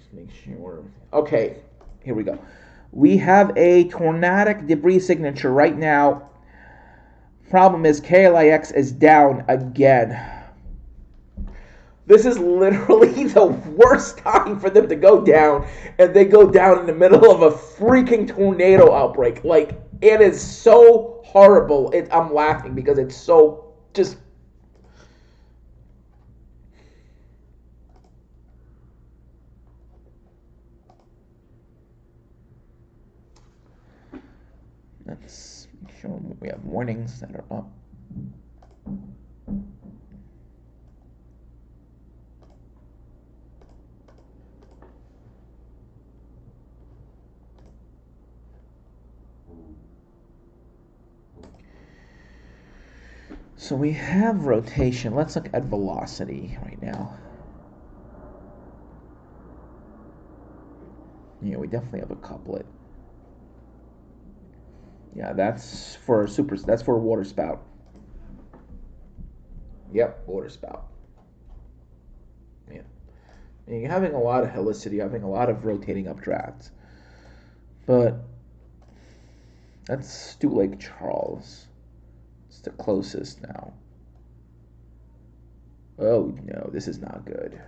Just make sure. Okay, here we go. We have a tornadic debris signature right now. Problem is KLIX is down again. This is literally the worst time for them to go down, and they go down in the middle of a freaking tornado outbreak. Like, it is so horrible. I'm laughing because it's so just. Let's make sure we have warnings that are up. So we have rotation. Let's look at velocity right now. Yeah, we definitely have a couplet. Yeah, that's for that's for water spout. Yep, water spout. Yeah. And you're having a lot of helicity, you're having a lot of rotating updrafts. But that's Stu Lake Charles. It's the closest now. Oh no, this is not good.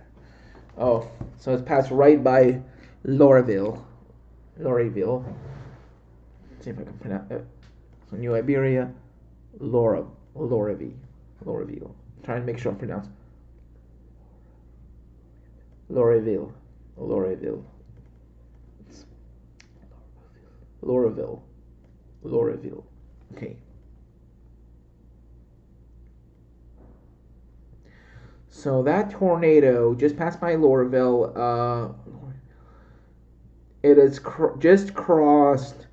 Oh, so it's passed right by Loreville. Let's see if I can pronounce it. So New Iberia, Loreville. Try and make sure I'm pronounced. Loreville. Loreville. Okay. So that tornado just passed by Loreville. It has just crossed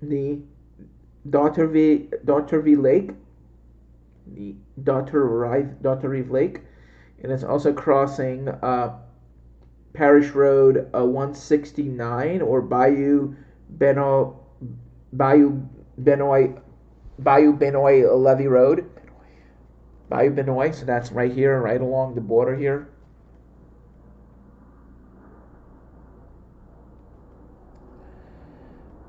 the Daughterville Lake, the Daughterville Lake, and it's also crossing Parish Road 169 or Bayou Benoit Levee Road. Bayou Benoit, so that's right here, right along the border here.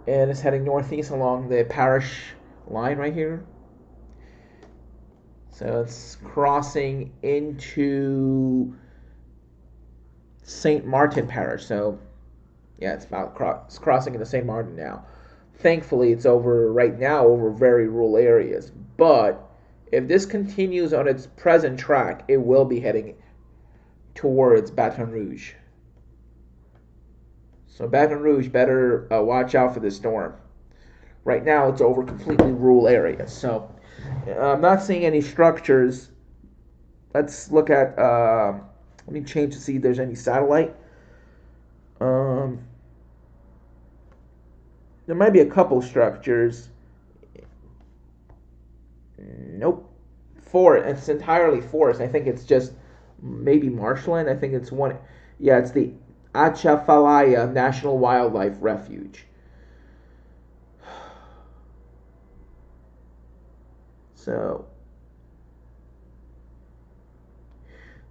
And it's heading northeast along the parish line right here. So it's crossing into St. Martin Parish. So yeah, it's crossing into St. Martin now. Thankfully, it's over right now over very rural areas. But if this continues on its present track, it will be heading towards Baton Rouge. So Baton Rouge better watch out for this storm. Right now, it's over completely rural areas. So I'm not seeing any structures. Let's look at. Let me change to see if there's any satellite. There might be a couple structures. Nope. It's entirely forest. I think it's just maybe marshland. I think it's one. Yeah, it's the Atchafalaya National Wildlife Refuge. So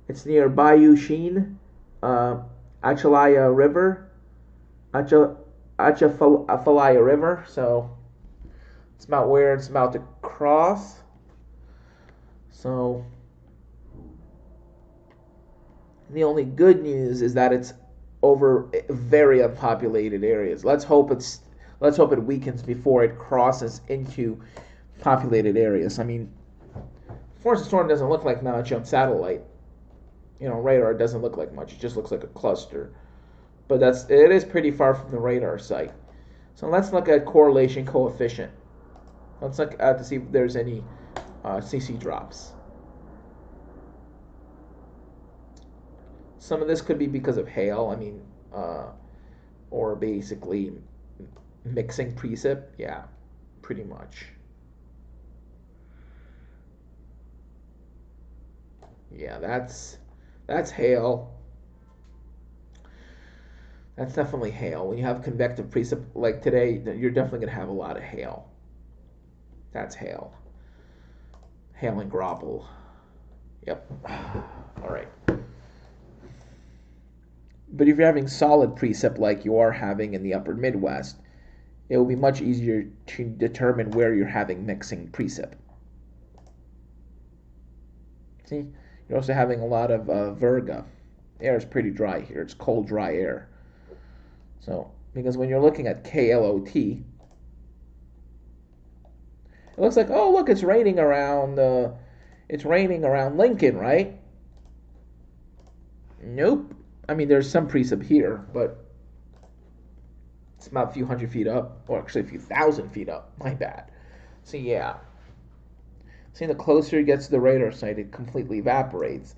it's near Bayou Sheen, Atchafalaya River, Atchafalaya River. So it's about where it's about to cross. So the only good news is that it's over very unpopulated areas. Let's hope it weakens before it crosses into populated areas. I mean, Force of Storm doesn't look like much on satellite. Radar doesn't look like much. It just looks like a cluster. But it is pretty far from the radar site. So let's look at correlation coefficient. Let's look at to see if there's any CC drops. Some of this could be because of hail. I mean, or basically mixing precip. Yeah, pretty much. Yeah, that's hail. That's definitely hail. When you have convective precip like today, you're definitely going to have a lot of hail. That's hail. Hail and grapple. Yep. All right. But if you're having solid precip like you are having in the upper Midwest, it will be much easier to determine where you're having mixing precip. See, you're also having a lot of virga. Air is pretty dry here. It's cold, dry air. So, because when you're looking at KLOT, it looks like, oh, look, it's raining around Lincoln, right? Nope. I mean, there's some precip here, but it's about a few hundred feet up, or actually a few thousand feet up. My bad. So yeah. See, the closer it gets to the radar site, it completely evaporates.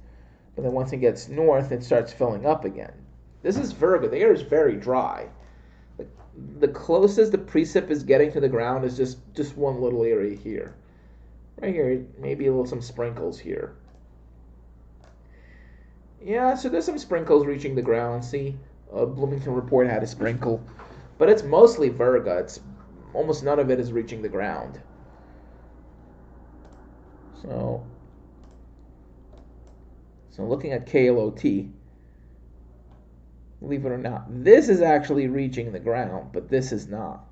But then once it gets north, it starts filling up again. This is virga. The air is very dry. The closest the precip is getting to the ground is just one little area here. Right here, maybe some sprinkles here. Yeah, so there's some sprinkles reaching the ground. See, Bloomington Report had a sprinkle. But it's mostly virga. It's almost none of it is reaching the ground. So looking at KLOT, believe it or not, this is actually reaching the ground, but this is not.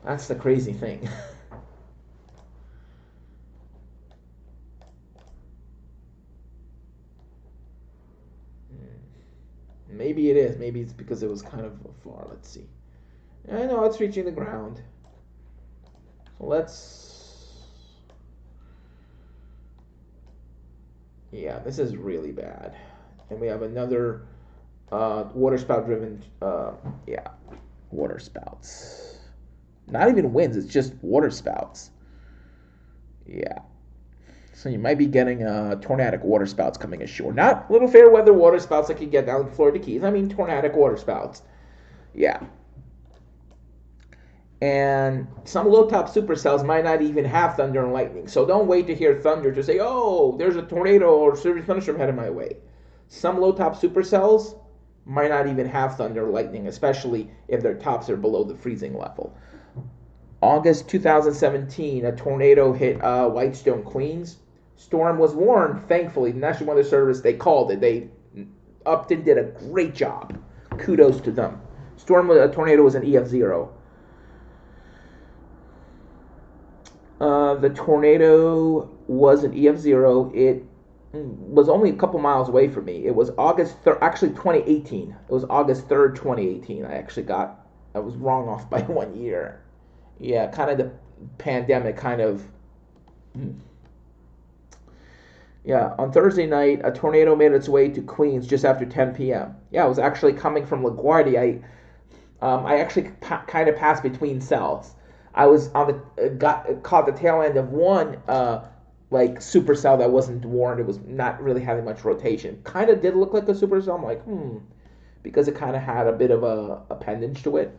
That's the crazy thing. Maybe it is. Maybe it's because it was kind of far. Let's see. I know it's reaching the ground. So let's... Yeah, this is really bad. And we have another waterspout driven... yeah, waterspouts. Not even winds, it's just waterspouts. Yeah. So you might be getting tornadic waterspouts coming ashore. Not little fair weather waterspouts like you get down in Florida Keys. I mean tornadic waterspouts. Yeah. And some low-top supercells might not even have thunder and lightning. So don't wait to hear thunder to say, oh, there's a tornado or severe thunderstorm headed my way. Some low-top supercells might not even have thunder or lightning, especially if their tops are below the freezing level. August 2017, a tornado hit Whitestone, Queens. Storm was warned, thankfully. The National Weather Service, they called it. They Upton did a great job. Kudos to them. Tornado was an EF0. The tornado was an EF0. It was only a couple miles away from me. It was August 3rd, actually 2018. It was August 3rd, 2018. I was wrong off by 1 year. Yeah, kind of the pandemic kind of... Yeah, on Thursday night, a tornado made its way to Queens just after 10 p.m. Yeah, it was actually coming from LaGuardia. I actually kind of passed between cells. I was caught the tail end of one supercell that wasn't warned. It was not really having much rotation. Kind of did look like a supercell. I'm like, because it kind of had a bit of a appendage to it.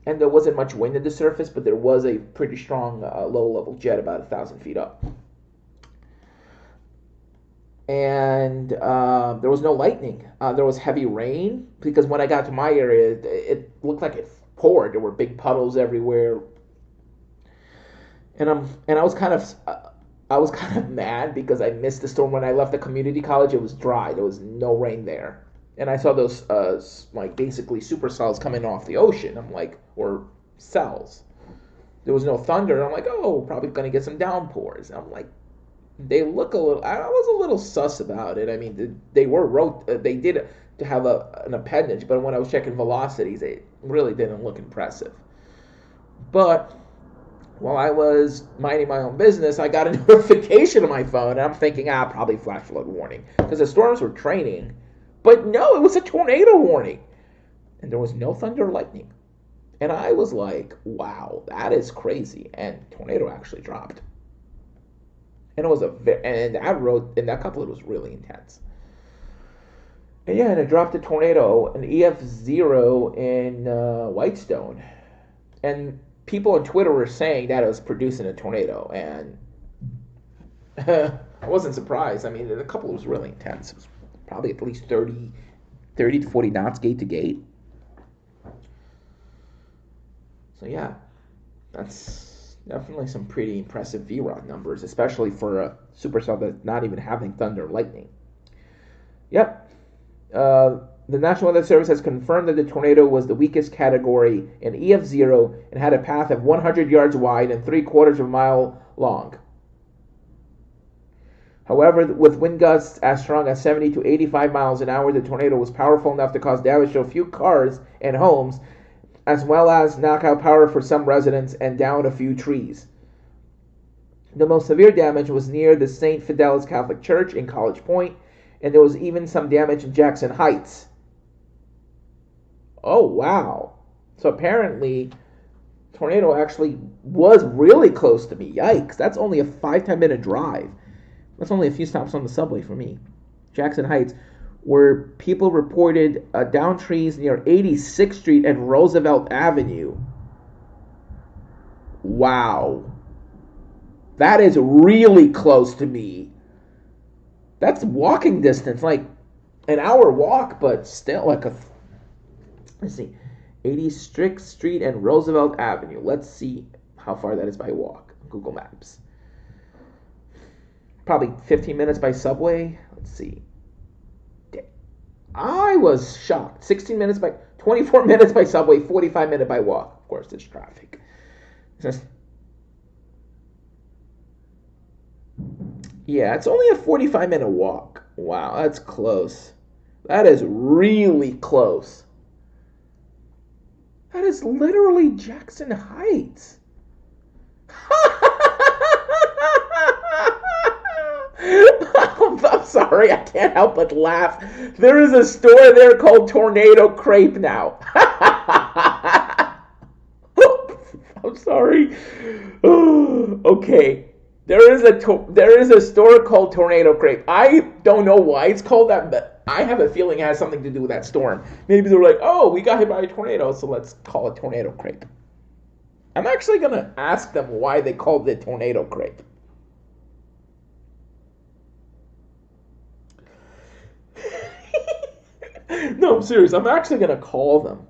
And there wasn't much wind at the surface, but there was a pretty strong low-level jet about 1,000 feet up. And there was no lightning. There was heavy rain, because when I got to my area, it looked like it poured. There were big puddles everywhere. And I was kind of mad because I missed the storm. When I left the community college, it was dry. There was no rain there. And I saw those basically supercells coming off the ocean. I'm like, or cells. There was no thunder. I'm like, oh, probably gonna get some downpours. I'm like, they look a little. I was a little sus about it. I mean, they did to have an appendage, but when I was checking velocities, it really didn't look impressive. But while I was minding my own business, I got a notification on my phone, and I'm thinking, probably flash flood warning, because the storms were training. But no, it was a tornado warning. And there was no thunder or lightning. And I was like, wow, that is crazy. And tornado actually dropped. And it was that couplet was really intense. And yeah, and it dropped a tornado, an EF0 in Whitestone. And people on Twitter were saying that it was producing a tornado. And I wasn't surprised. I mean, the couplet was really intense. It was probably at least 30 to 40 knots gate to gate. So yeah, that's definitely some pretty impressive VROD numbers, especially for a supercell that's not even having thunder or lightning. Yep, The National Weather Service has confirmed that the tornado was the weakest category in EF0 and had a path of 100 yards wide and 3/4 of a mile long. However, with wind gusts as strong as 70 to 85 miles an hour, the tornado was powerful enough to cause damage to a few cars and homes, as well as knock out power for some residents and down a few trees. The most severe damage was near the St. Fidelis Catholic Church in College Point, and there was even some damage in Jackson Heights. Oh, wow. So apparently, tornado actually was really close to me. Yikes. That's only a 5-10 minute drive. That's only a few stops on the subway for me. Jackson Heights, where people reported down trees near 86th Street and Roosevelt Avenue. Wow. That is really close to me. That's walking distance, like an hour walk, but still like a... Let's see. 86th Street and Roosevelt Avenue. Let's see how far that is by walk. Google Maps. Probably 15 minutes by subway. Let's see. I was shocked. 24 minutes by subway, 45 minutes by walk. Of course, there's traffic. Yeah, it's only a 45-minute walk. Wow, that's close. That is really close. That is literally Jackson Heights. I'm sorry, I can't help but laugh. There is a store there called Tornado Crepe now. I'm sorry. Okay. There is a store called Tornado Crepe. I don't know why it's called that, but I have a feeling it has something to do with that storm. Maybe they're like, oh, we got hit by a tornado, so let's call it Tornado Crepe. I'm actually going to ask them why they called it Tornado Crepe. No, I'm serious. I'm actually going to call them.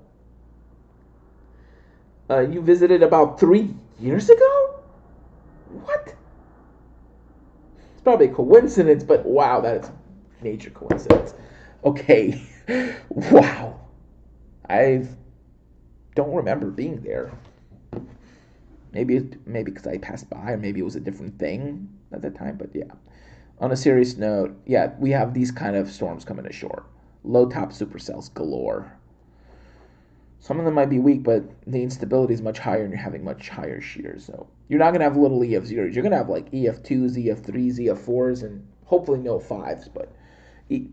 You visited about 3 years ago? What? It's probably a coincidence, but wow, that is major coincidence. Okay. Wow. I don't remember being there. Maybe because I passed by, or maybe it was a different thing at that time, but yeah. On a serious note, yeah, we have these kind of storms coming ashore. Low top supercells galore. Some of them might be weak, but the instability is much higher and you're having much higher shears. So you're not going to have little EF0s. You're going to have like EF2s, EF3s, EF4s, and hopefully no 5s. But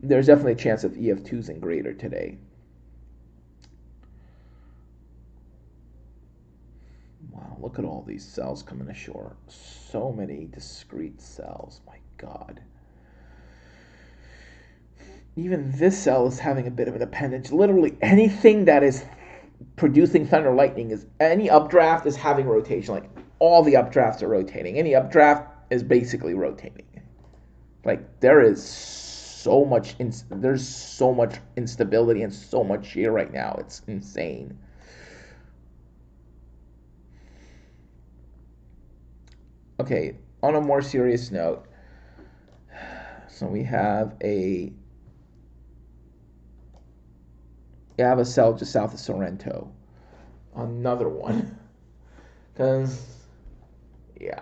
there's definitely a chance of EF2s and greater today. Wow, look at all these cells coming ashore. So many discrete cells. My God. Even this cell is having a bit of an appendage. Literally anything that is producing thunder lightning is any updraft is having rotation. Like all the updrafts are rotating. Any updraft is basically rotating. Like there's so much instability and so much shear right now. It's insane. Okay, on a more serious note, so we have a cell just south of Sorrento. Another one. Because, yeah.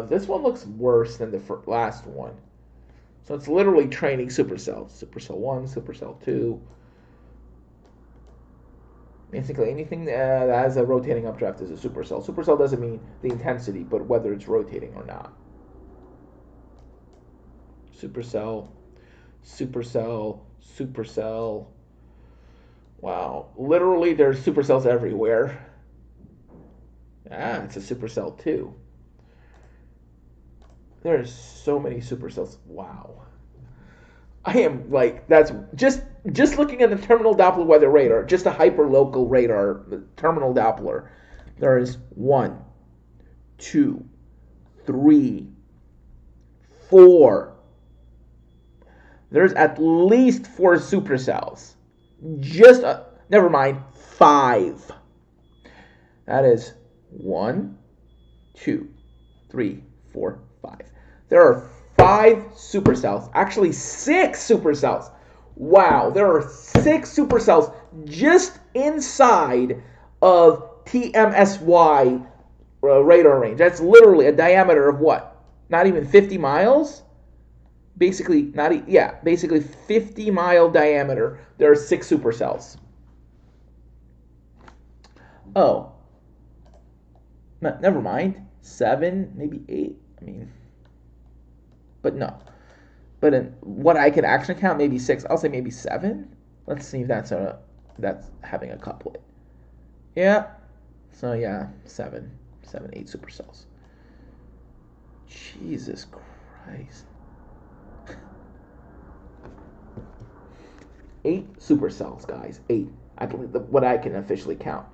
This one looks worse than the last one. So it's literally training supercells. Supercell 1, supercell 2. Basically anything that has a rotating updraft is a supercell. Supercell doesn't mean the intensity, but whether it's rotating or not. Supercell. Supercell, supercell. Wow. Literally, there's supercells everywhere. Ah, it's a supercell too. There's so many supercells. Wow. I am like, that's just looking at the terminal Doppler weather radar, just a hyperlocal radar, the terminal Doppler. There is 1, 2, 3, 4. There's at least 4 supercells. Never mind, 5. That is 1, 2, 3, 4, 5. There are 5 supercells. Actually, 6 supercells. Wow, there are 6 supercells just inside of TMSY radar range. That's literally a diameter of what? Not even 50 miles? Basically, basically 50-mile diameter. There are 6 supercells. Oh, never mind. 7, maybe 8. I mean, but no. But in what I can actually count, maybe 6. I'll say maybe 7. Let's see if that's having a couplet. Yeah. So yeah, 7, 8 supercells. Jesus Christ. 8 supercells, guys. 8. I believe what I can officially count.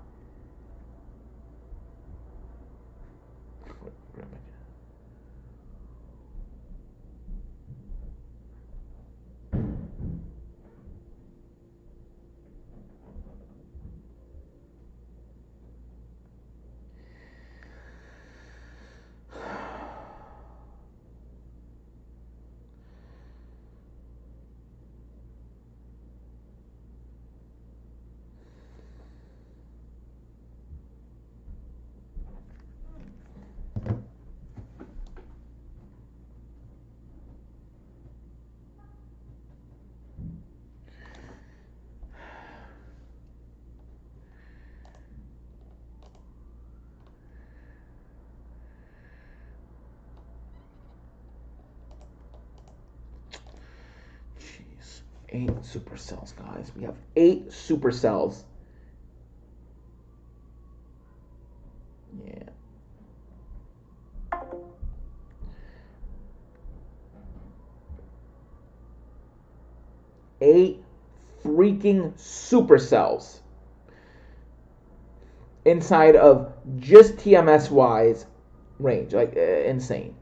Jeez. 8 supercells, guys. We have 8 supercells. Yeah. 8 freaking supercells inside of just TMSY's range. Like, insane.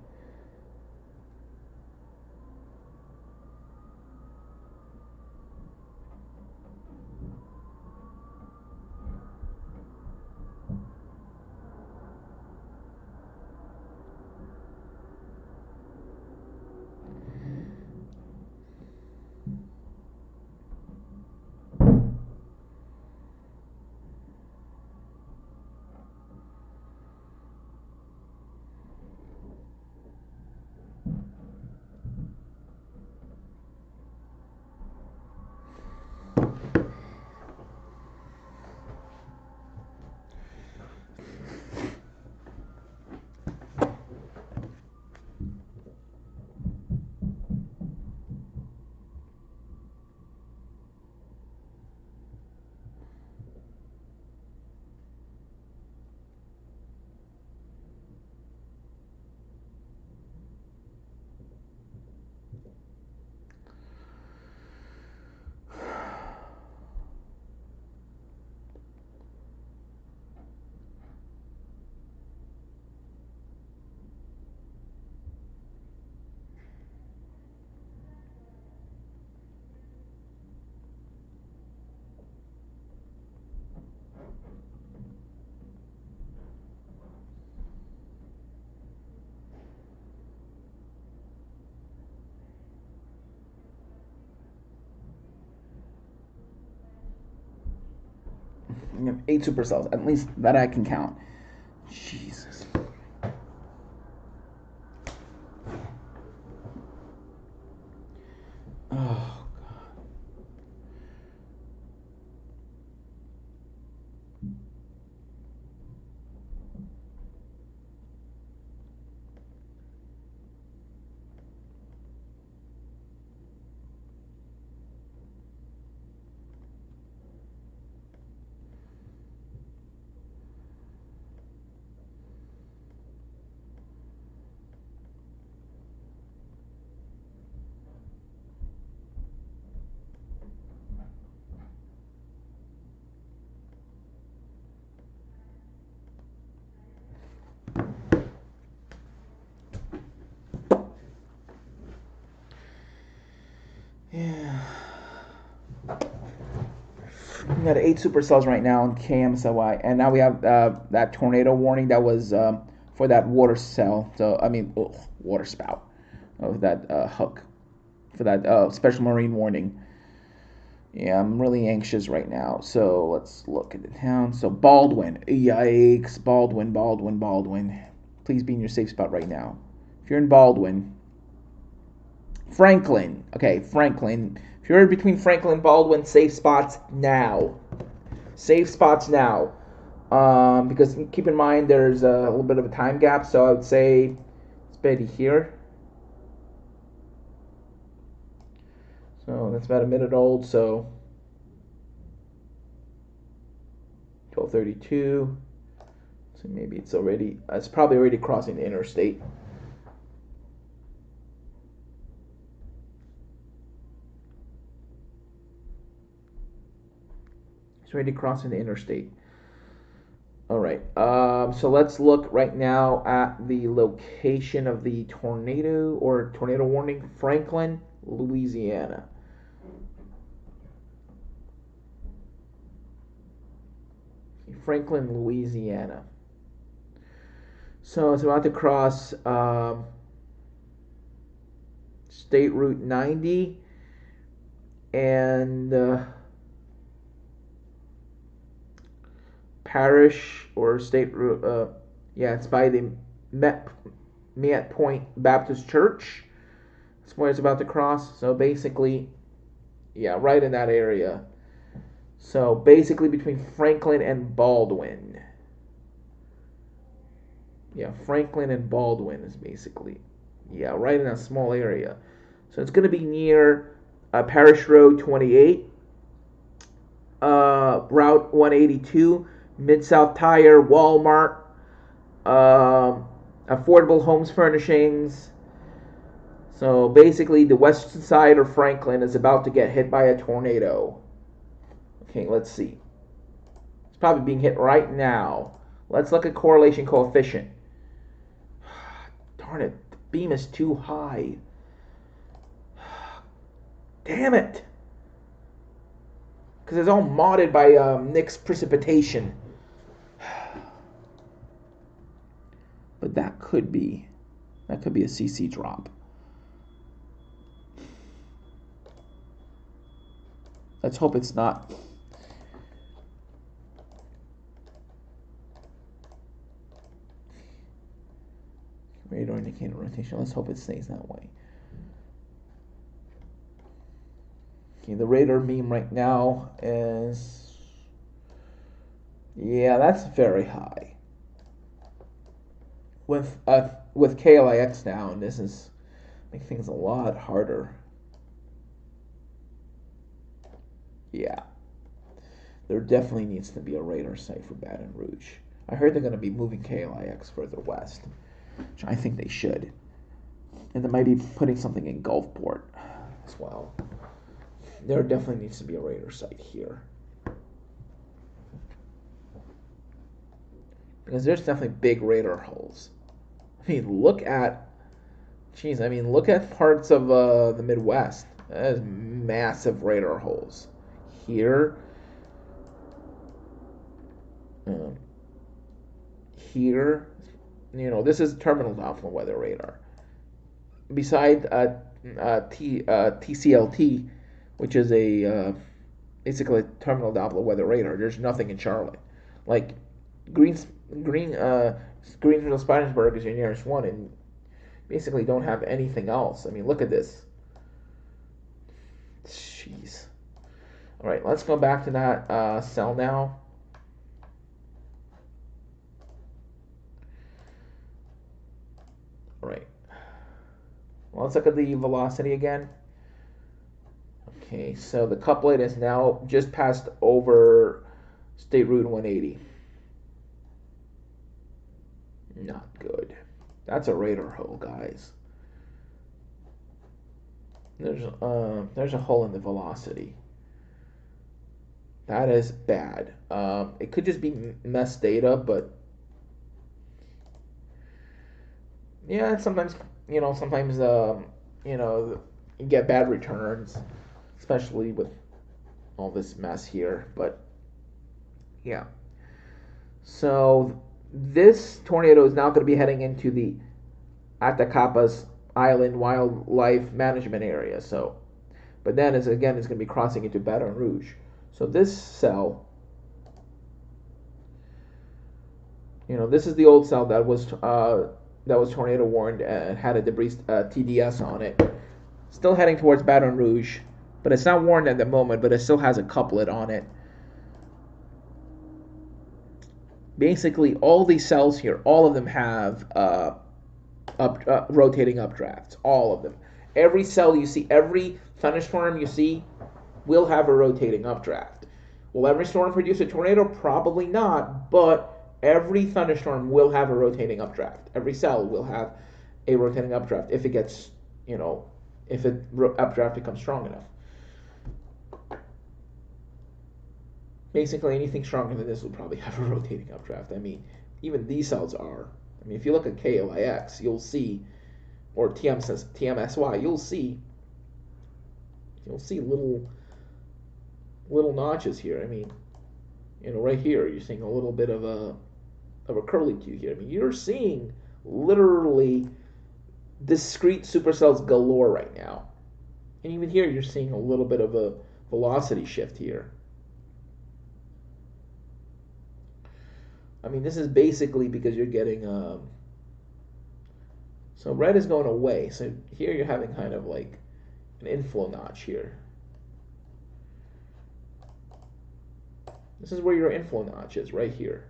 We have 8 supercells, at least that I can count. Jesus. Oh, God. Yeah. We got 8 supercells right now in KMSY, and now we have that tornado warning that was for that water cell. So I mean, water spout. of that hook for that special marine warning. Yeah, I'm really anxious right now. So let's look at the town. So Baldwin. Yikes. Baldwin, Baldwin, Baldwin. Please be in your safe spot right now. If you're in Baldwin. Franklin. Okay, Franklin. If you're between Franklin and Baldwin, safe spots now. Safe spots now. Because keep in mind there's a little bit of a time gap. So I would say it's better here. So that's about a minute old. So 12:32. So maybe it's probably already crossing the interstate. It's already crossing the interstate. All right. So let's look right now at the location of the tornado or tornado warning, Franklin, Louisiana. Franklin, Louisiana. So it's about to cross State Route 90 and Parish or State Route. Yeah, it's by the Met Point Baptist Church. That's where it's about to cross. So basically, yeah, right in that area. So basically between Franklin and Baldwin. Yeah, Franklin and Baldwin is basically, yeah, right in that small area. So it's going to be near Parish Road 28, Route 182, Mid-South Tire, Walmart, Affordable Homes Furnishings. So basically the western side of Franklin is about to get hit by a tornado. Okay, let's see. It's probably being hit right now. Let's look at correlation coefficient. Darn it, the beam is too high. Damn it. Because it's all modded by Nick's precipitation. But that could be a CC drop. Let's hope it's not. Radar indicator rotation. Let's hope it stays that way. Okay, the radar beam right now is, yeah, that's very high. With KLIX down, this is make things a lot harder. Yeah, there definitely needs to be a radar site for Baton Rouge. I heard they're going to be moving KLIX further west, which I think they should. And they might be putting something in Gulfport as well. There definitely needs to be a radar site here. Because there's definitely big radar holes. I mean, look at parts of the Midwest. That is massive radar holes. Here. Here. This is terminal Doppler weather radar. Beside TCLT, which is basically a terminal Doppler weather radar, there's nothing in Charlotte. Like Greenville Spartanburg is your nearest one, and basically don't have anything else. I mean, look at this. Jeez. All right, let's go back to that cell now. All right. Well, let's look at the velocity again. Okay, so the couplet is now just passed over State Route 180. Not good. That's a radar hole, guys. There's a hole in the velocity. That is bad. It could just be mess data, but yeah, sometimes you get bad returns, especially with all this mess here. But yeah, so this tornado is now going to be heading into the Atacama's island wildlife management area. So, but then it's going to be crossing into Baton Rouge. So this cell, this is the old cell that was tornado warned and had a debris TDS on it. Still heading towards Baton Rouge, but it's not warned at the moment, but it still has a couplet on it. Basically, all these cells here, all of them have rotating updrafts. All of them. Every cell you see, every thunderstorm you see, will have a rotating updraft. Will every storm produce a tornado? Probably not, but every thunderstorm will have a rotating updraft. Every cell will have a rotating updraft if it gets, if it updraft becomes strong enough. Basically, anything stronger than this will probably have a rotating updraft. I mean, even these cells are. I mean, if you look at KLIX, you'll see, or TMSY, you'll see little notches here. I mean, right here, you're seeing a little bit of a curlicue here. I mean, you're seeing literally discrete supercells galore right now. And even here, you're seeing a little bit of a velocity shift here. I mean, this is basically because you're getting, so red is going away. So here you're having kind of like an inflow notch here. This is where your inflow notch is, right here.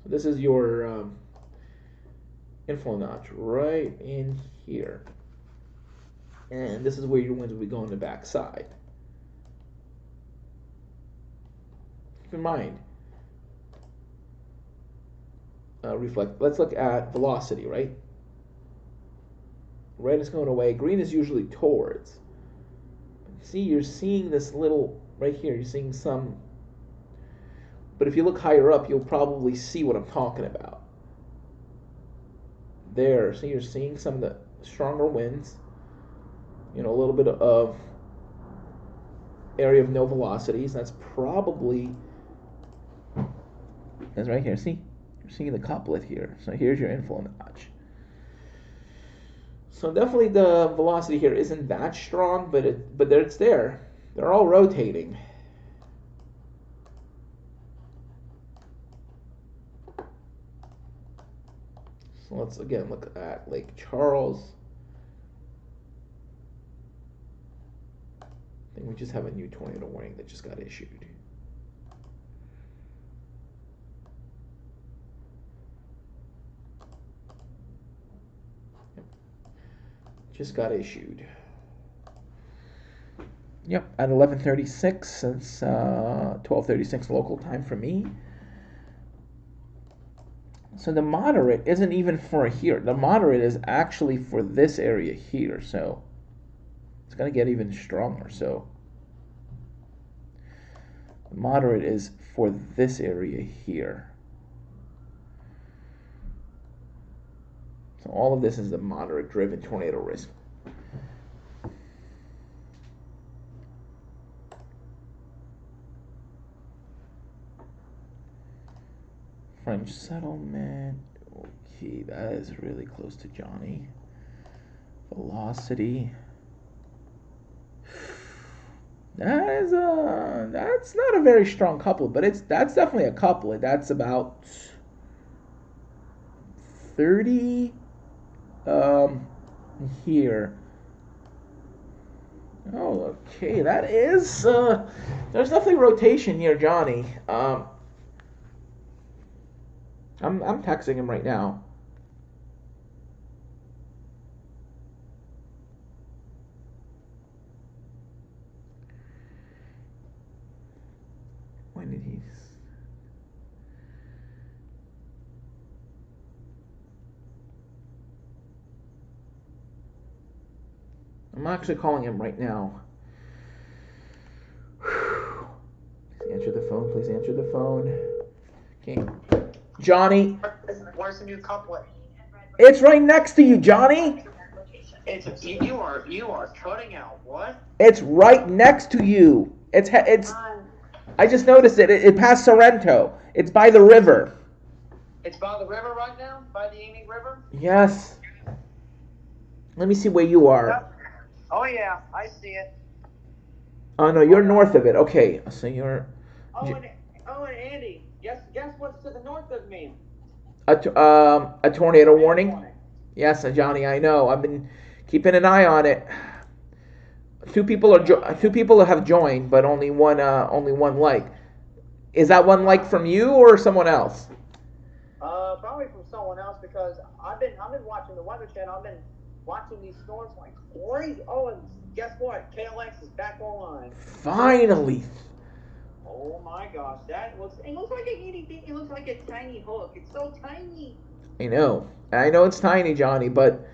So this is your inflow notch right in here. And this is where your winds will be going to the back side. In mind, reflect. Let's look at velocity, right? Red is going away. Green is usually towards. See, you're seeing this little right here. You're seeing some. But if you look higher up, you'll probably see what I'm talking about. There. See, you're seeing some of the stronger winds. A little bit of area of no velocities. That's probably. That's right here. See? You're seeing the couplet here. So here's your inflow notch. So definitely the velocity here isn't that strong, but it's there. They're all rotating. So let's again look at Lake Charles. I think we just have a new tornado warning that just got issued. Just got issued. Yep, at 11:36. It's 12:36 local time for me. So the moderate isn't even for here. The moderate is actually for this area here. So it's going to get even stronger. So the moderate is for this area here. So all of this is the moderate-driven tornado risk. French settlement. Okay, that is really close to Johnny. Velocity. That's not a very strong couplet, but that's definitely a couplet. That's about 30 here. Oh, okay, that is there's definitely rotation near Johnny. I'm texting him right now. When did he? I'm actually calling him right now. Please answer the phone. Please answer the phone. Okay. Johnny. Where's the new couplet? It's right next to you, Johnny. You are cutting out. What? It's right next to you. It's. I just noticed it. It passed Sorrento. It's by the river. It's by the river right now, by the Amy River. Yes. Let me see where you are. Yep. Oh yeah, I see it. Oh no, you're north of it. Okay, so you're Oh and Andy, guess what's to the north of me? a tornado warning. Yes, Johnny, I know. I've been keeping an eye on it. Two people have joined, but only one like. Is that one like from you or someone else? Probably from someone else because I've been watching the Weather Channel. I've been watching these storms like crazy. Oh, and guess what? KLX is back online. Finally. Oh my gosh, it looks like it looks like a tiny hook. It's so tiny. I know it's tiny, Johnny, but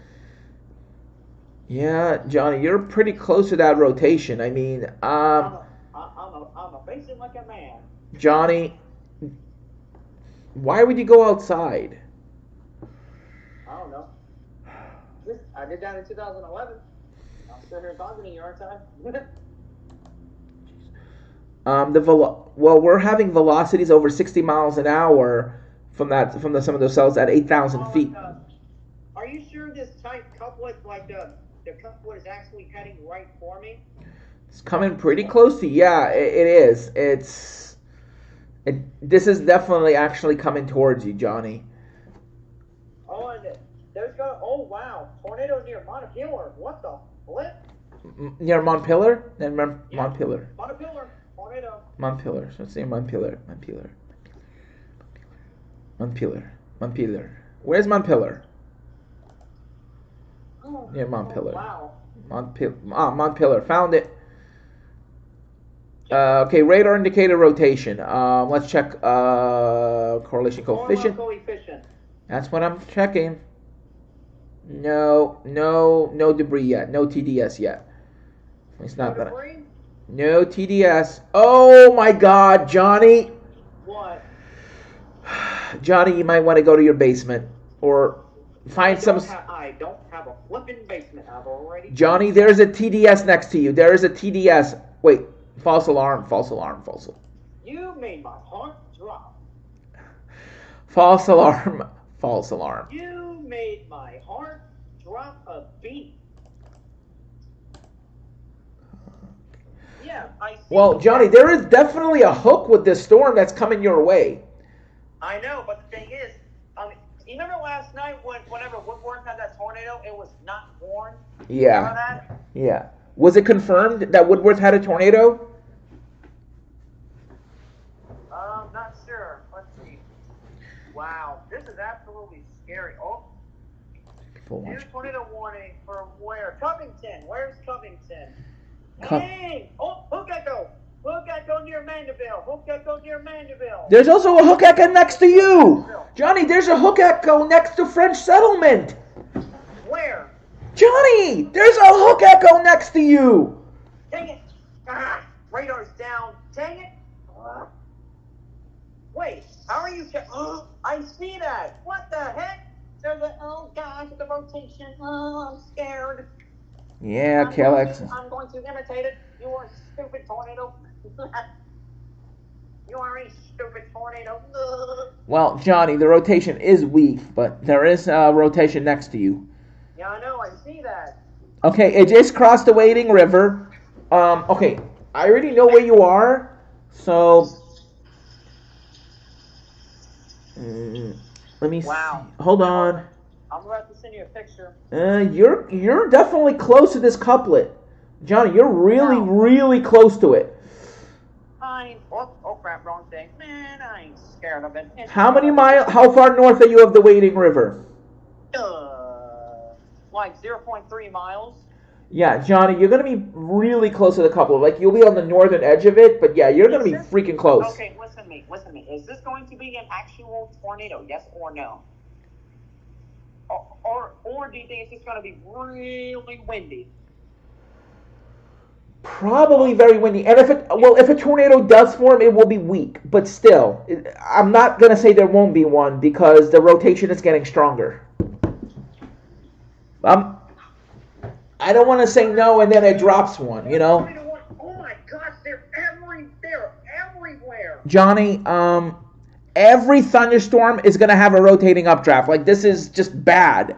yeah, Johnny, you're pretty close to that rotation. I mean, I'm a facing like a man. Johnny, why would you go outside? I don't know. I did that in 2011. I'm still here talking to you, aren't I? We're having velocities over 60 miles an hour from some of those cells at 8,000 feet. Are you sure this tight couplet, like the couplet, is actually heading right for me? It's coming pretty close to you. Yeah, it is. This is definitely actually coming towards you, Johnny. Oh, and oh wow, tornado near Montpelier. What the flip? Near Montpelier? Montpelier. Montpelier. Tornado. Montpelier. So it's near Montpelier. Montpelier. Where's Montpelier? Oh, Near Montpelier. Wow. Montpelier. Found it. Okay, radar indicator rotation. Let's check correlation coefficient. That's what I'm checking. No debris yet. No TDS yet. It's not gonna. No TDS. Oh my God, Johnny. What? Johnny, you might want to go to your basement or find some. I don't have a flipping basement. I've already. Johnny, there's a TDS next to you. There is a TDS. Wait. False alarm. You made my heart drop. False alarm. You made my heart drop a beat. Yeah, I see. Well, Johnny, there is definitely a hook with this storm that's coming your way. I know, but the thing is, you remember last night whenever Woodward had that tornado, it was not warned? Yeah. Remember that? Yeah. Was it confirmed that Woodworth had a tornado? Not sure. Let's see. Wow, this is absolutely scary. Oh, new tornado warning for where? Covington. Where's Covington? Hey! Oh, hook echo. Hook echo near Mandeville. There's also a hook echo next to you. Johnny, there's a hook echo next to French settlement. Where? Johnny, there's a hook echo next to you. Dang it. Radar's down. Dang it. Wait, how are you? I see that. What the heck? Oh gosh, the rotation. Oh, I'm scared. Yeah, KLX. I'm going to imitate it. You are a stupid tornado. You are a stupid tornado. Well, Johnny, the rotation is weak, but there is a rotation next to you. Yeah, I know. I see that. Okay, it just crossed the Wading River. Okay, I already know where you are, so let me see. Hold on. I'm about to send you a picture. You're definitely close to this couplet, Johnny. You're really close to it. Oh crap! Wrong thing. Man, I ain't scared of it. How far north are you of the Wading River? Like 0.3 miles. Yeah, Johnny, you're gonna be really close to the couplet. Like you'll be on the northern edge of it, but yeah, you're gonna be freaking close. Okay, listen to me. Is this going to be an actual tornado? Yes or no? Or do you think it's just going to be really windy? Probably very windy. And if a tornado does form, it will be weak. But still, I'm not gonna say there won't be one because the rotation is getting stronger. I don't want to say no and then it drops one. You know. Oh my gosh, they're everywhere. Johnny, Every thunderstorm is going to have a rotating updraft. Like, this is just bad.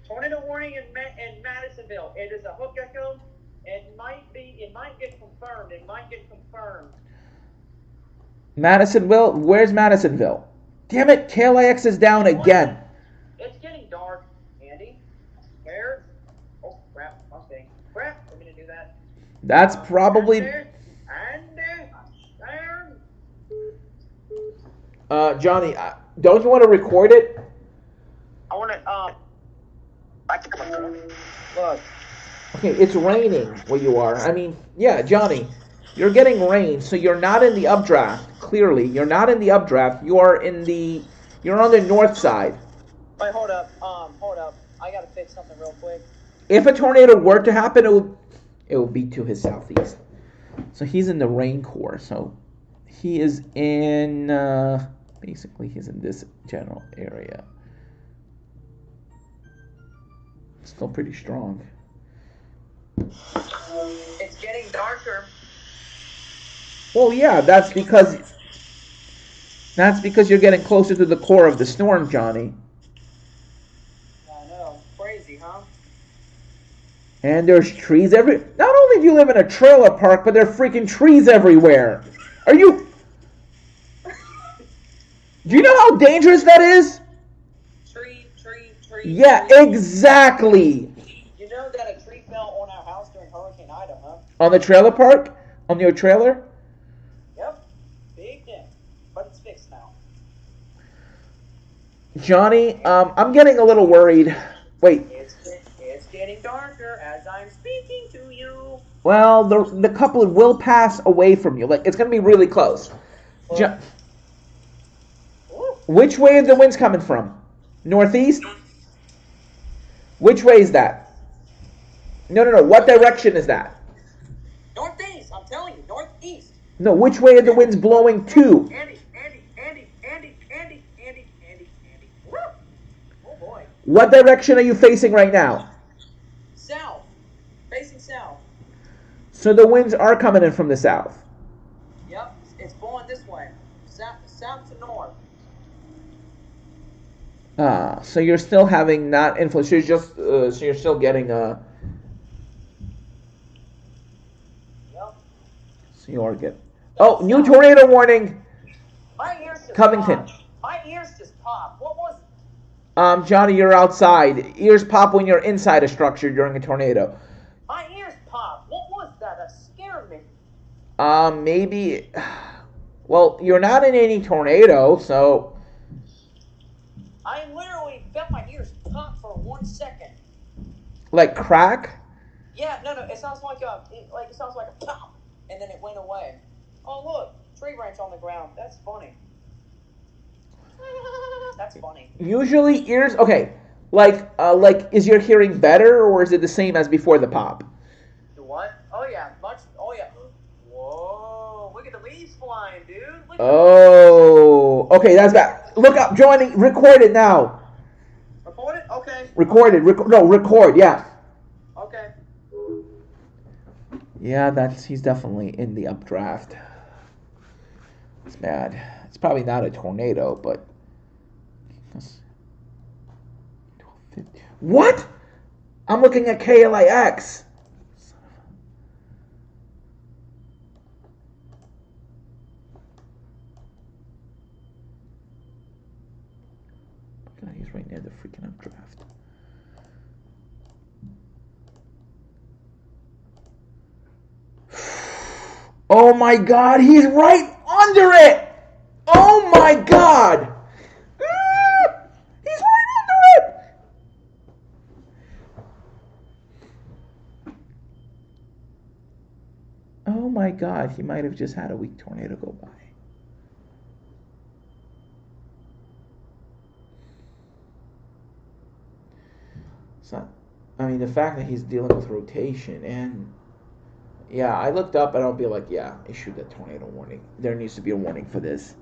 Tornado warning in Madisonville. It is a hook echo. It might get confirmed. Madisonville? Where's Madisonville? Damn it, KLIX is down again. It's getting dark, Andy. Where? Oh, crap. Okay. Crap. I'm going to do that. That's probably... Johnny, don't you want to record it? I want to, look. Okay, it's raining where you are. I mean, yeah, Johnny, you're getting rain, so you're not in the updraft. Clearly, you're not in the updraft. You're on the north side. Wait, hold up. I gotta fix something real quick. If a tornado were to happen, it would be to his southeast. So he's in the rain core. So he is in, basically he's in this general area. Still pretty strong. It's getting darker. Well, yeah, that's because you're getting closer to the core of the storm, Johnny. I know. Crazy, huh? And there's trees not only do you live in a trailer park, but there are freaking trees everywhere. Are you... Do you know how dangerous that is? Tree. Yeah, exactly. You know that a tree fell on our house during Hurricane Ida, huh? On the trailer park? On your trailer? Yep. Big dent. But it's fixed now. Johnny, I'm getting a little worried. Wait. It's getting darker as I'm speaking to you. Well, the couplet will pass away from you. Like, it's going to be really close. Which way are the winds coming from? Northeast? Which way is that? No. What direction is that? Northeast. I'm telling you, northeast. No, which way are the winds blowing to? Andy. Woo! Oh boy. What direction are you facing right now? South. Facing south. So the winds are coming in from the south. Yep. It's blowing this way. South to north. So you're still having not influence. So you're still getting Yep. So you are getting. Oh, new tornado warning. My ears just Covington. popped. My ears just popped. What was it? Johnny, you're outside. Ears pop when you're inside a structure during a tornado. My ears popped. What was that? That scared me. Maybe. Well, you're not in any tornado, so. I literally felt my ears pop for 1 second. Like crack? Yeah, no. It sounds like a pop, and then it went away. Oh look, tree branch on the ground. That's funny. That's funny. Usually ears. Okay, like is your hearing better or is it the same as before the pop? The what? Oh yeah, much. Oh yeah. Whoa! Look at the leaves flying, dude. Oh, okay, that's bad. Look up, Johnny. Record it now. Record it? Okay. Record it. Record. Yeah. Okay. Yeah, he's definitely in the updraft. It's bad. It's probably not a tornado, but. What? I'm looking at KLIX. God, he's right near the freaking updraft. Oh my God, he's right under it! Oh my God! He's right under it! Oh my God, he might have just had a weak tornado go by. So, I mean, the fact that he's dealing with rotation and... Yeah, I looked up and I'll be like, yeah, issued a tornado warning. There needs to be a warning for this.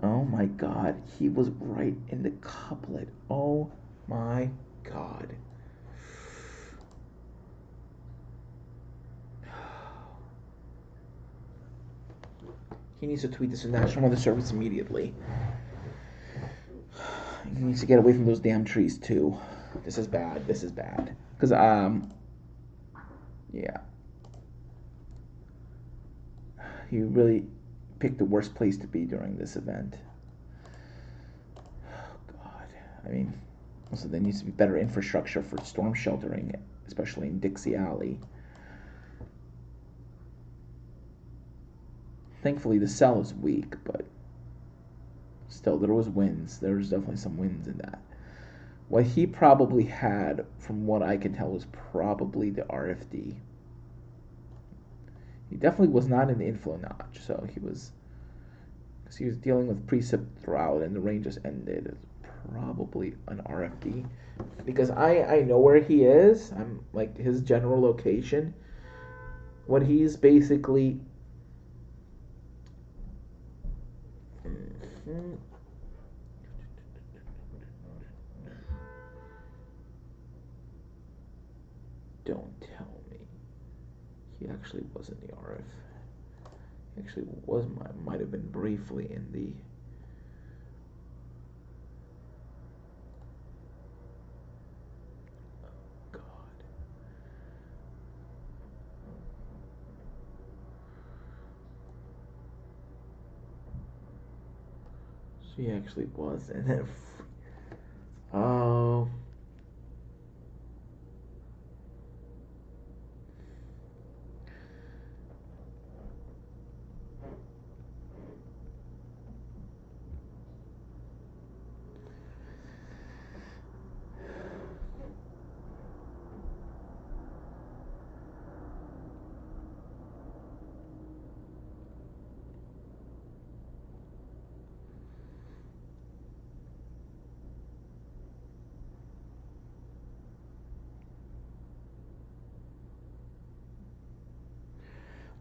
Oh my God, he was right in the couplet. Oh my God. He needs to tweet this to National Weather Service immediately. He needs to get away from those damn trees too. This is bad. This is bad. Because yeah. He really picked the worst place to be during this event. Oh God. I mean, also there needs to be better infrastructure for storm sheltering, especially in Dixie Alley. Thankfully, the cell is weak, but still, there was winds. There was definitely some winds in that. What he probably had, from what I can tell, was probably the RFD. He definitely was not in the inflow notch, so because he was dealing with precip throughout, and the rain just ended. It's probably an RFD, because I know where he is. I'm like his general location. What he's basically. Don't tell me. He actually was in the RF. He actually might have been briefly in the. Oh God. So he actually was in it. Oh.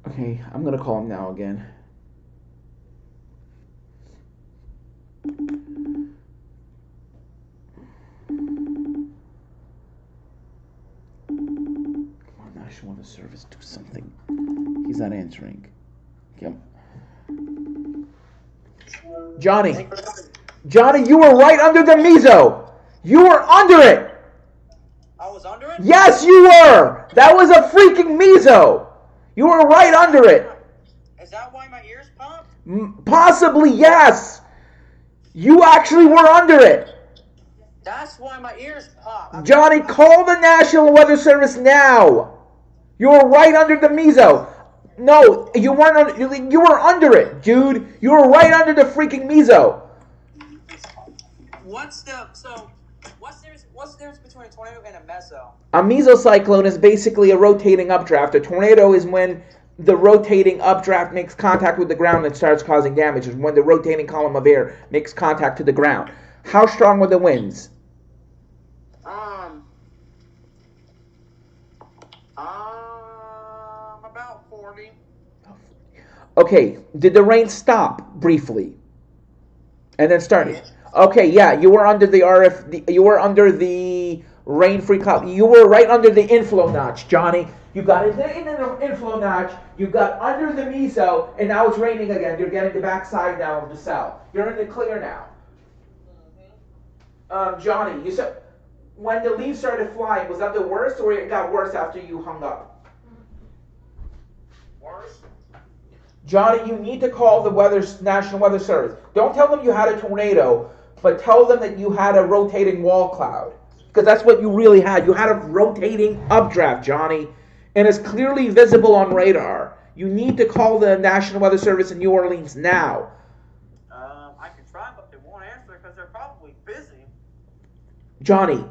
Okay, I'm gonna call him now again. Come on, National Weather Service, do something. He's not answering. Yep. Johnny, you were right under the meso. You were under it. I was under it? Yes, you were. That was a freaking meso. You were right under it. Is that why my ears popped? Possibly, yes. You actually were under it. That's why my ears popped. Johnny, call the National Weather Service now. You were right under the meso. No, you weren't. You were under it, dude. You were right under the freaking meso. What's the difference between a tornado and a meso? A mesocyclone is basically a rotating updraft. A tornado is when the rotating updraft makes contact with the ground and starts causing damage. Is when the rotating column of air makes contact to the ground. How strong were the winds? About 40. Okay, did the rain stop briefly? And then started? Okay, yeah, you were under the you were under the rain-free cloud. You were right under the inflow notch, Johnny. You got in the inflow notch, you got under the meso, and now it's raining again. You're getting the backside now of the cell. You're in the clear now. Johnny, you said when the leaves started flying, was that the worst, or it got worse after you hung up? Worse? Johnny, you need to call the National Weather Service. Don't tell them you had a tornado, but tell them that you had a rotating wall cloud. Because that's what you really had. You had a rotating updraft, Johnny. And it's clearly visible on radar. You need to call the National Weather Service in New Orleans now. I can try, but they won't answer because they're probably busy. Johnny,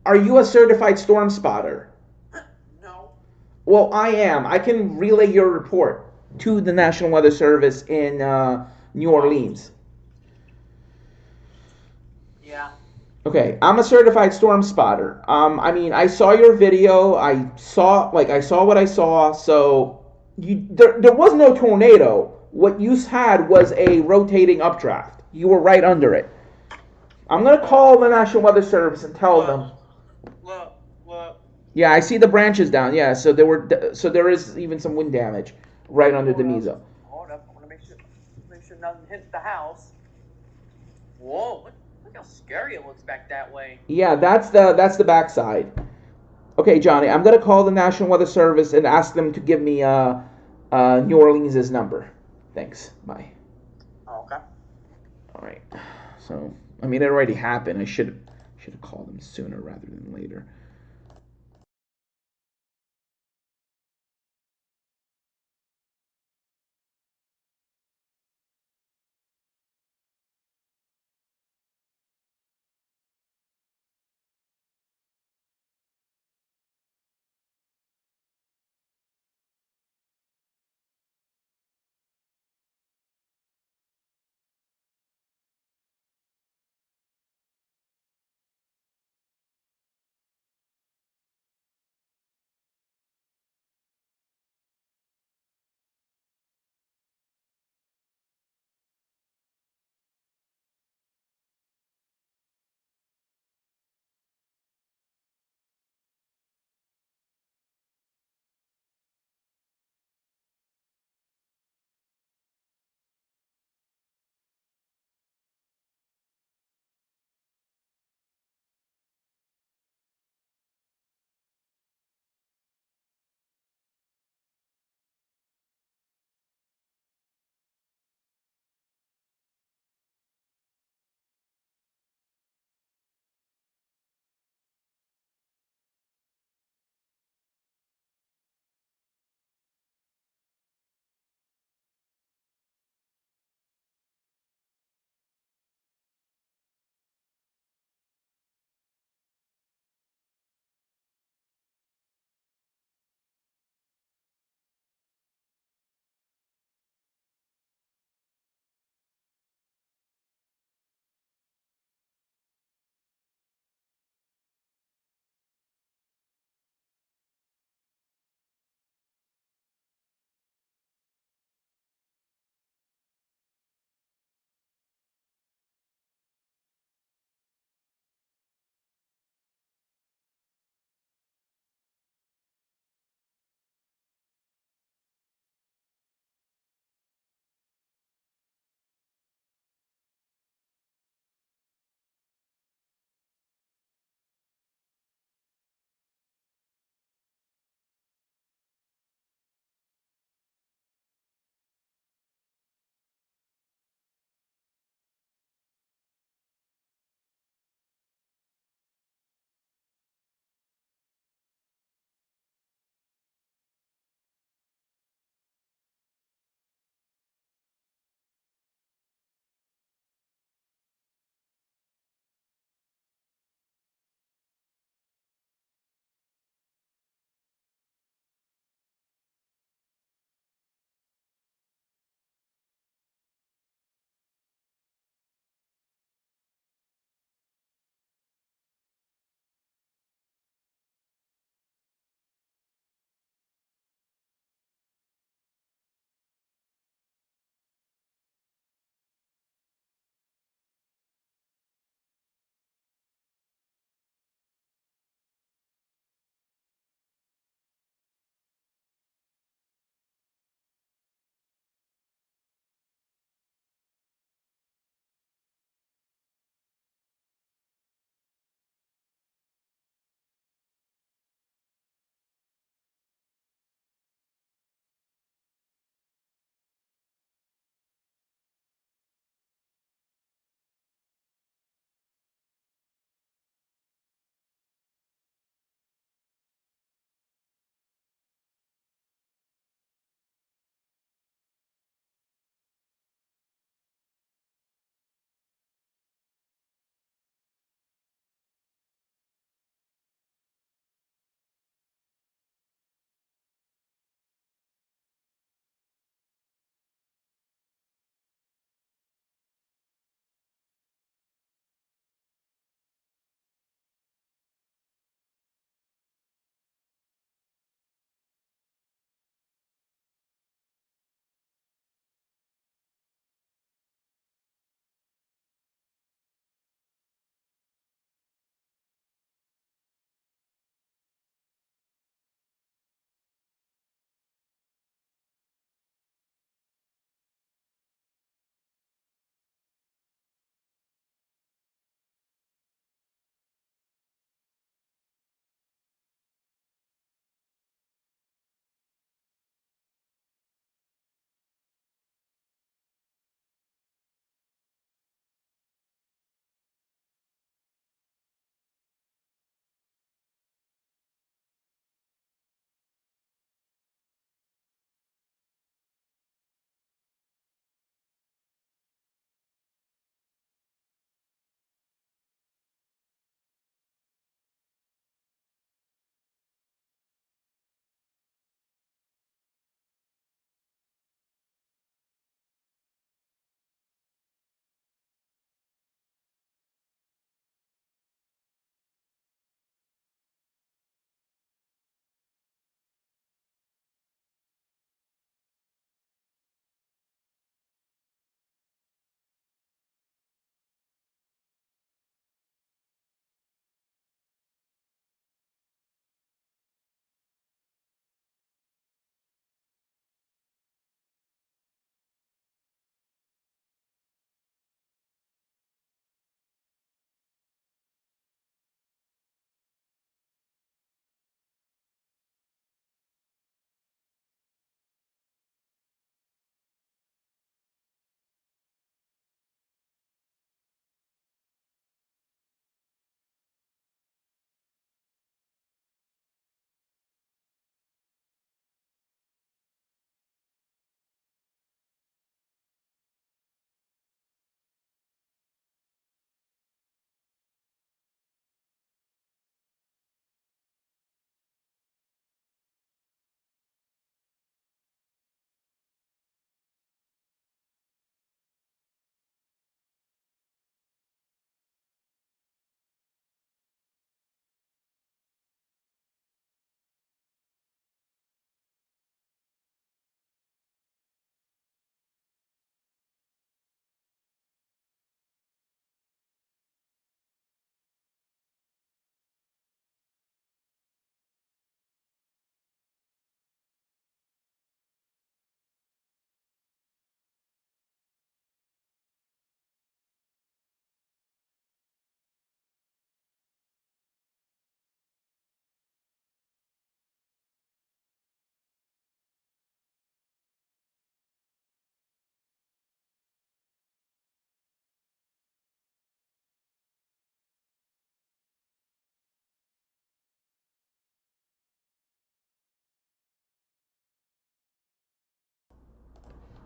are you a certified storm spotter? No. Well, I am. I can relay your report to the National Weather Service in New Orleans. Yeah. Okay, I'm a certified storm spotter. I mean, I saw your video. I saw what I saw. So there was no tornado. What you had was a rotating updraft. You were right under it. I'm gonna call the National Weather Service and tell them. Look. Yeah, I see the branches down. Yeah, so there is even some wind damage right under the meso. Hold up, I want to make sure. nothing hits the house. Whoa! Look how scary it looks back that way. Yeah, that's the backside. Okay, Johnny, I'm gonna call the National Weather Service and ask them to give me New Orleans' number. Thanks. Bye. Oh, okay. All right. So, I mean, it already happened. I should have called them sooner rather than later.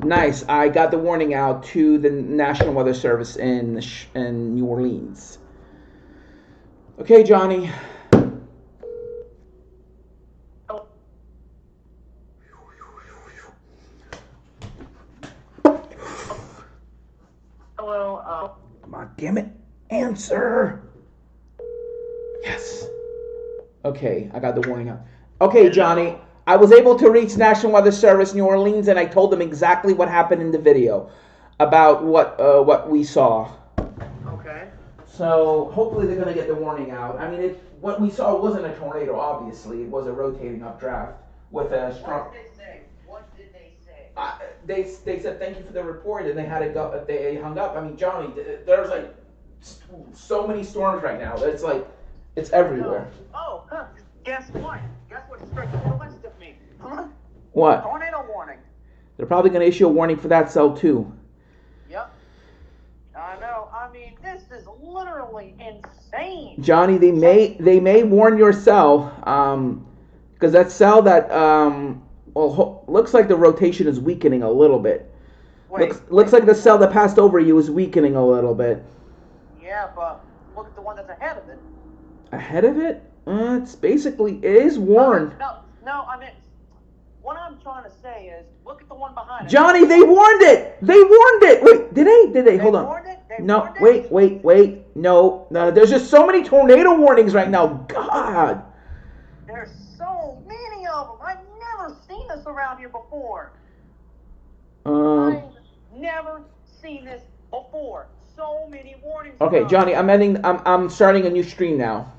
Nice. I got the warning out to the National Weather Service in New Orleans. Okay, Johnny. Hello. Come on, damn it. Answer. Yes. Okay, I got the warning out. Okay, Johnny. I was able to reach National Weather Service New Orleans, and I told them exactly what happened in the video about what we saw. Okay. So hopefully they're gonna get the warning out. I mean, what we saw wasn't a tornado. Obviously, it was a rotating updraft with a strong. What did they say? What did they say? They said thank you for the report, and they had to go. They hung up. I mean, Johnny, there's like so many storms right now. It's like it's everywhere. Oh, guess what? Guess what struck the list of me? Huh? What? Tornado warning. They're probably gonna issue a warning for that cell too. Yep. I know. I mean, this is literally insane. Johnny, they may warn your cell, because that cell that looks like the rotation is weakening a little bit. Looks like the cell that passed over you is weakening a little bit. Yeah, but look at the one that's ahead of it. Ahead of it? It is warned. No, I mean, what I'm trying to say is, look at the one behind it. Johnny, they warned it! They warned it! Wait, did they? Hold on. Warned it? No, wait. No, there's just so many tornado warnings right now. God. There's so many of them. I've never seen this around here before. I've never seen this before. So many warnings. Okay, Johnny, I'm starting a new stream now.